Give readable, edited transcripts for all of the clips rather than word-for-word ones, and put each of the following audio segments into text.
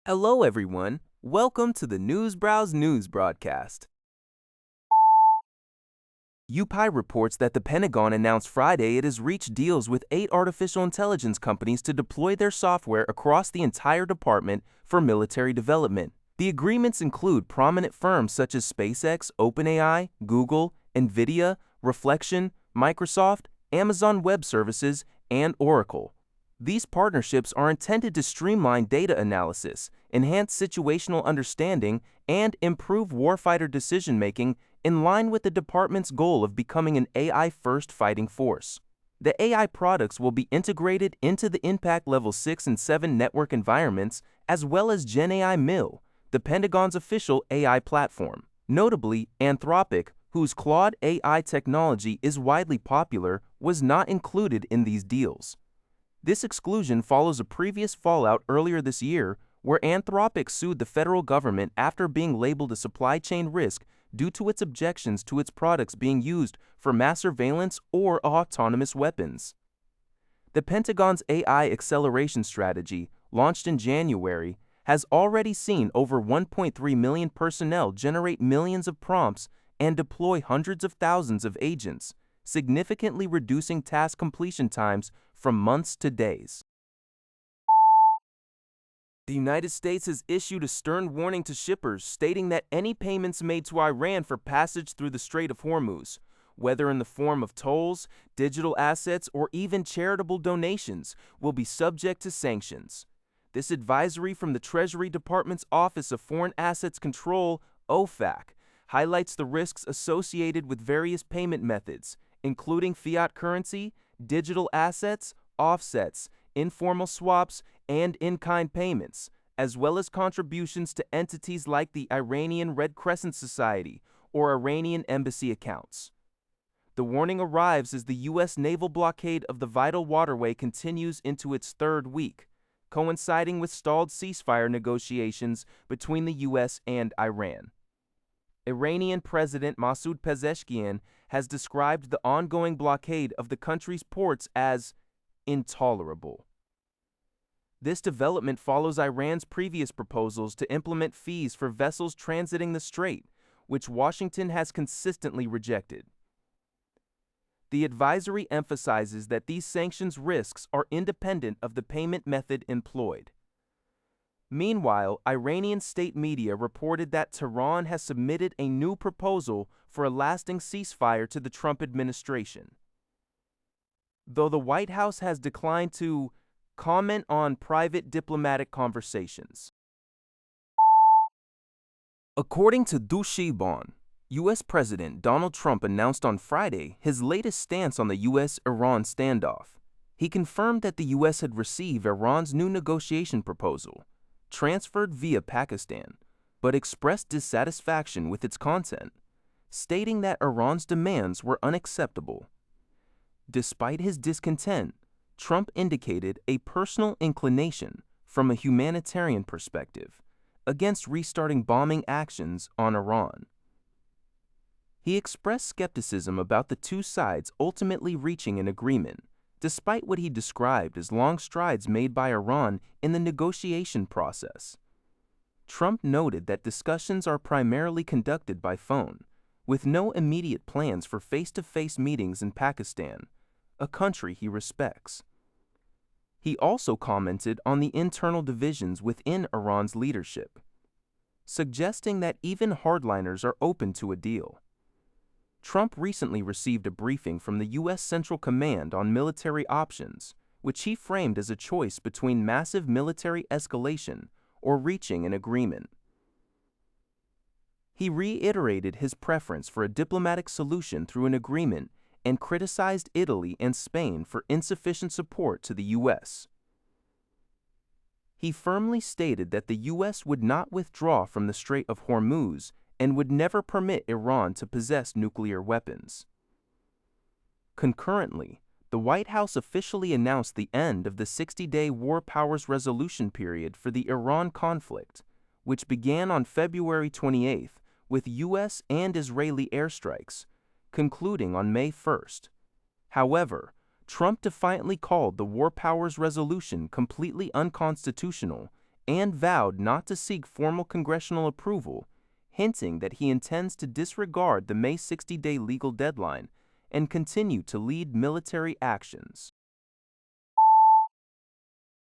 Hello, everyone. Welcome to the Newsbrowse News broadcast. UPI reports that the Pentagon announced Friday it has reached deals with 8 artificial intelligence companies to deploy their software across the entire department for military development. The agreements include prominent firms such as SpaceX, OpenAI, Google, NVIDIA, Reflection, Microsoft, Amazon Web Services, and Oracle. These partnerships are intended to streamline data analysis, enhance situational understanding, and improve warfighter decision-making in line with the department's goal of becoming an AI-first fighting force. The AI products will be integrated into the Impact Level 6 and 7 network environments, as well as GenAI Mill, the Pentagon's official AI platform. Notably, Anthropic, whose Claude AI technology is widely popular, was not included in these deals. This exclusion follows a previous fallout earlier this year where Anthropic sued the federal government after being labeled a supply chain risk due to its objections to its products being used for mass surveillance or autonomous weapons. The Pentagon's AI acceleration strategy, launched in January, has already seen over 1.3 million personnel generate millions of prompts and deploy hundreds of thousands of agents, significantly reducing task completion times from months to days. The United States has issued a stern warning to shippers, stating that any payments made to Iran for passage through the Strait of Hormuz, whether in the form of tolls, digital assets, or even charitable donations, will be subject to sanctions. This advisory from the Treasury Department's Office of Foreign Assets Control, OFAC, highlights the risks associated with various payment methods, including fiat currency, digital assets, offsets, informal swaps, and in-kind payments, as well as contributions to entities like the Iranian Red Crescent Society or Iranian embassy accounts. The warning arrives as the U.S. naval blockade of the vital waterway continues into its third week, coinciding with stalled ceasefire negotiations between the U.S. and Iran. Iranian President Masoud Pezeshkian has described the ongoing blockade of the country's ports as intolerable. This development follows Iran's previous proposals to implement fees for vessels transiting the strait, which Washington has consistently rejected. The advisory emphasizes that these sanctions risks are independent of the payment method employed. Meanwhile, Iranian state media reported that Tehran has submitted a new proposal for a lasting ceasefire to the Trump administration. Though the White House has declined to comment on private diplomatic conversations. According to Dissatisfied, U.S. President Donald Trump announced on Friday his latest stance on the U.S.-Iran standoff. He confirmed that the U.S. had received Iran's new negotiation proposal, transferred via Pakistan, but expressed dissatisfaction with its content, stating that Iran's demands were unacceptable. Despite his discontent, Trump indicated a personal inclination, from a humanitarian perspective, against restarting bombing actions on Iran. He expressed skepticism about the two sides ultimately reaching an agreement, despite what he described as long strides made by Iran in the negotiation process. Trump noted that discussions are primarily conducted by phone, with no immediate plans for face-to-face meetings in Pakistan, a country he respects. He also commented on the internal divisions within Iran's leadership, suggesting that even hardliners are open to a deal. Trump recently received a briefing from the U.S. Central Command on military options, which he framed as a choice between massive military escalation or reaching an agreement. He reiterated his preference for a diplomatic solution through an agreement and criticized Italy and Spain for insufficient support to the U.S. He firmly stated that the U.S. would not withdraw from the Strait of Hormuz and would never permit Iran to possess nuclear weapons. Concurrently, the White House officially announced the end of the 60-day War Powers Resolution period for the Iran conflict, which began on February 28th with U.S. and Israeli airstrikes, concluding on May 1st. However, Trump defiantly called the War Powers Resolution completely unconstitutional and vowed not to seek formal congressional approval, hinting that he intends to disregard the May 60-day legal deadline and continue to lead military actions.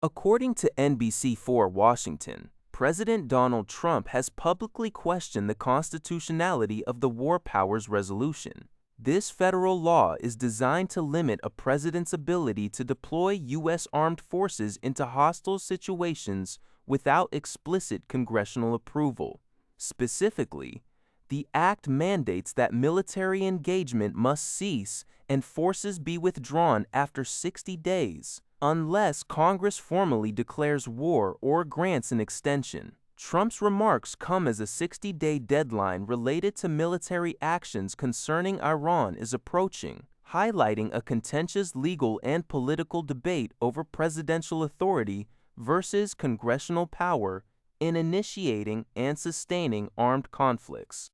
According to NBC4 Washington, President Donald Trump has publicly questioned the constitutionality of the War Powers Resolution. This federal law is designed to limit a president's ability to deploy U.S. armed forces into hostile situations without explicit congressional approval. Specifically, the act mandates that military engagement must cease and forces be withdrawn after 60 days, unless Congress formally declares war or grants an extension. Trump's remarks come as a 60-day deadline related to military actions concerning Iran is approaching, highlighting a contentious legal and political debate over presidential authority versus congressional power in initiating and sustaining armed conflicts.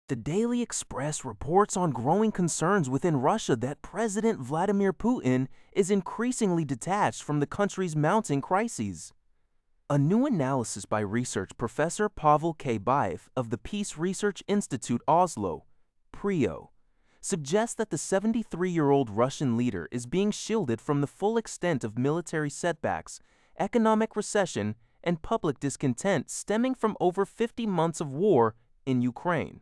The Daily Express reports on growing concerns within Russia that President Vladimir Putin is increasingly detached from the country's mounting crises. A new analysis by research professor Pavel Kabaev of the Peace Research Institute Oslo, PRIO, suggests that the 73-year-old Russian leader is being shielded from the full extent of military setbacks, economic recession, and public discontent stemming from over 50 months of war in Ukraine.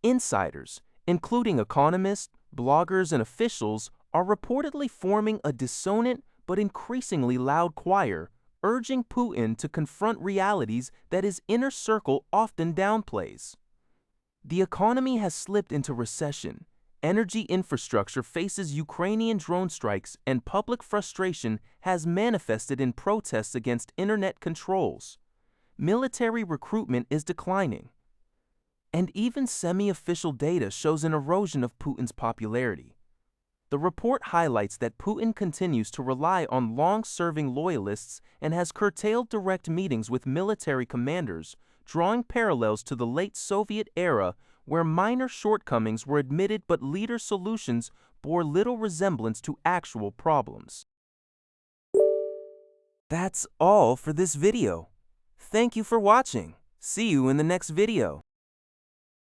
Insiders, including economists, bloggers, and officials, are reportedly forming a dissonant but increasingly loud choir, urging Putin to confront realities that his inner circle often downplays. The economy has slipped into recession, energy infrastructure faces Ukrainian drone strikes, and public frustration has manifested in protests against internet controls. Military recruitment is declining, and even semi-official data shows an erosion of Putin's popularity. The report highlights that Putin continues to rely on long-serving loyalists and has curtailed direct meetings with military commanders, drawing parallels to the late Soviet era where minor shortcomings were admitted but leader solutions bore little resemblance to actual problems. That's all for this video. Thank you for watching. See you in the next video.